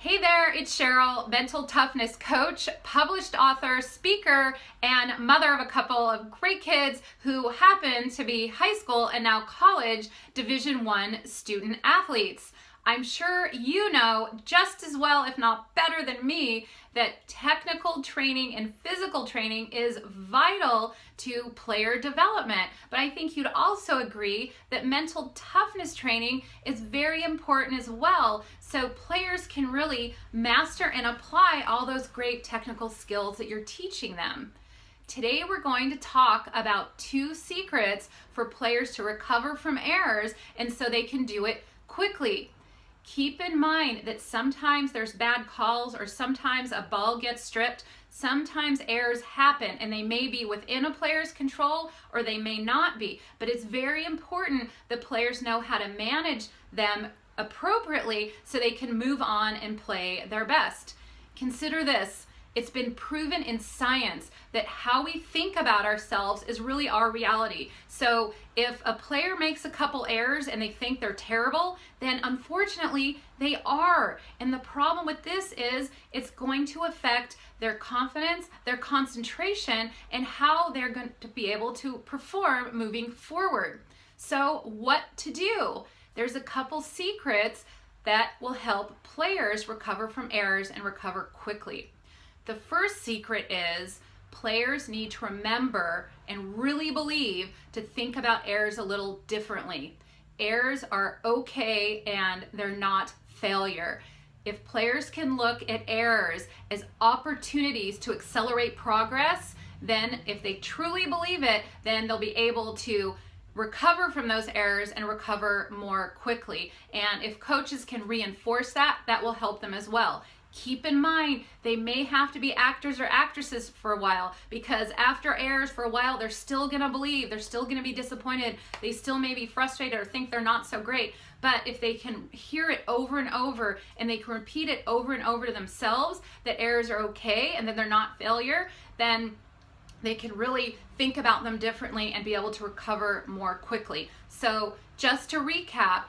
Hey there, it's Sheryl, mental toughness coach, published author, speaker, and mother of a couple of great kids who happen to be high school and now college Division I student athletes. I'm sure you know just as well, if not better than me, that technical training and physical training is vital to player development. But I think you'd also agree that mental toughness training is very important as well, so players can really master and apply all those great technical skills that you're teaching them. Today we're going to talk about 2 secrets for players to recover from errors and so they can do it quickly. Keep in mind that sometimes there's bad calls, or sometimes a ball gets stripped. Sometimes errors happen and they may be within a player's control or they may not be. But it's very important that players know how to manage them appropriately so they can move on and play their best. Consider this. It's been proven in science that how we think about ourselves is really our reality. So if a player makes a couple errors and they think they're terrible, then unfortunately they are. And the problem with this is it's going to affect their confidence, their concentration, and how they're going to be able to perform moving forward. So what to do? There's a couple secrets that will help players recover from errors and recover quickly. The first secret is players need to remember and really believe to think about errors a little differently. Errors are okay and they're not failure. If players can look at errors as opportunities to accelerate progress, then if they truly believe it, then they'll be able to recover from those errors and recover more quickly. And if coaches can reinforce that, that will help them as well. Keep in mind, they may have to be actors or actresses for a while, because after errors for a while, they're still gonna believe, they're still gonna be disappointed, they still may be frustrated or think they're not so great. But if they can hear it over and over and they can repeat it over and over to themselves that errors are okay and that they're not failure, then they can really think about them differently and be able to recover more quickly. So just to recap,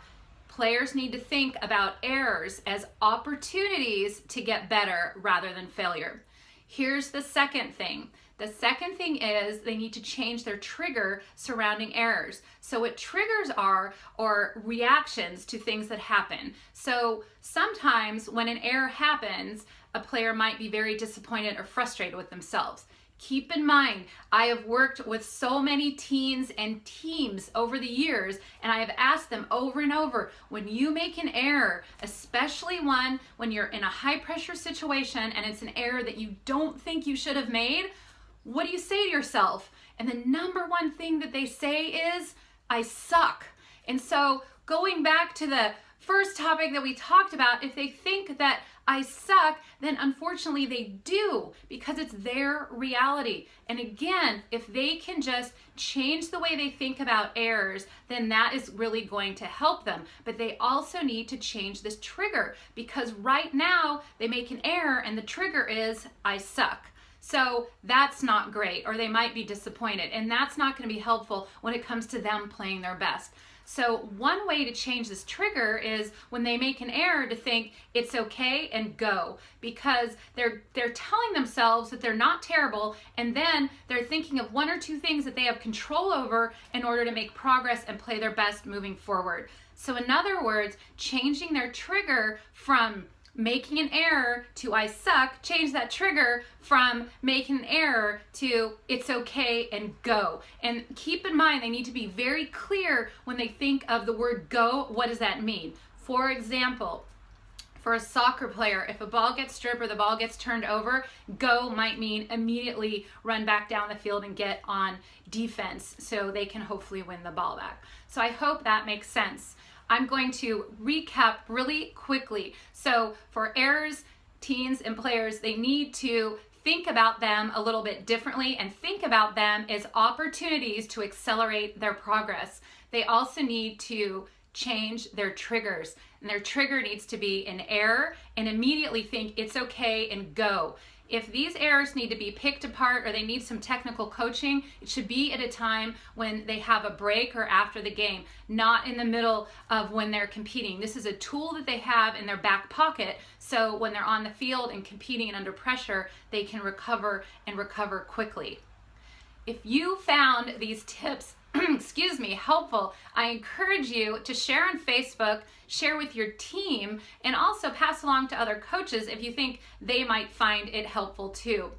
players need to think about errors as opportunities to get better rather than failure. Here's the second thing. The second thing is they need to change their trigger surrounding errors. So what triggers are reactions to things that happen. So sometimes when an error happens, a player might be very disappointed or frustrated with themselves. Keep in mind, I have worked with so many teens and teams over the years, and I have asked them over and over, when you make an error, especially one when you're in a high pressure situation and it's an error that you don't think you should have made, what do you say to yourself? And the number one thing that they say is, I suck. And so going back to the first topic that we talked about, if they think that I suck, then unfortunately they do, because it's their reality. And again, if they can just change the way they think about errors, then that is really going to help them. But they also need to change this trigger, because right now they make an error and the trigger is I suck. So that's not great, or they might be disappointed, and that's not going to be helpful when it comes to them playing their best. So one way to change this trigger is when they make an error to think it's okay and go, because they're telling themselves that they're not terrible, and then they're thinking of 1 or 2 things that they have control over in order to make progress and play their best moving forward. So in other words, changing their trigger from making an error to I suck, change that trigger from making an error to it's okay and go. And keep in mind, they need to be very clear when they think of the word go, what does that mean? For example, for a soccer player, if a ball gets stripped or the ball gets turned over, go might mean immediately run back down the field and get on defense so they can hopefully win the ball back. So I hope that makes sense. I'm going to recap really quickly. So for errors, teens and players, they need to think about them a little bit differently and think about them as opportunities to accelerate their progress. They also need to change their triggers, and their trigger needs to be an error and immediately think it's okay and go. If these errors need to be picked apart or they need some technical coaching, it should be at a time when they have a break or after the game, not in the middle of when they're competing. This is a tool that they have in their back pocket, so when they're on the field and competing and under pressure, they can recover and recover quickly. If you found these tips excuse me, helpful, I encourage you to share on Facebook, share with your team, and also pass along to other coaches if you think they might find it helpful too.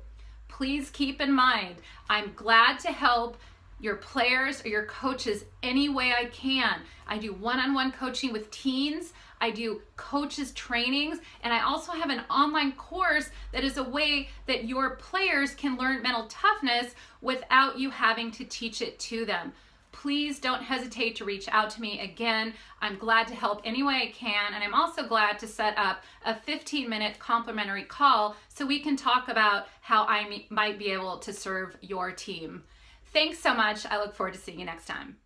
Please keep in mind, I'm glad to help your players or your coaches any way I can. I do one-on-one coaching with teens, I do coaches trainings, and I also have an online course that is a way that your players can learn mental toughness without you having to teach it to them. Please don't hesitate to reach out to me. Again, I'm glad to help any way I can, and I'm also glad to set up a 15-minute complimentary call so we can talk about how I might be able to serve your team. Thanks so much. I look forward to seeing you next time.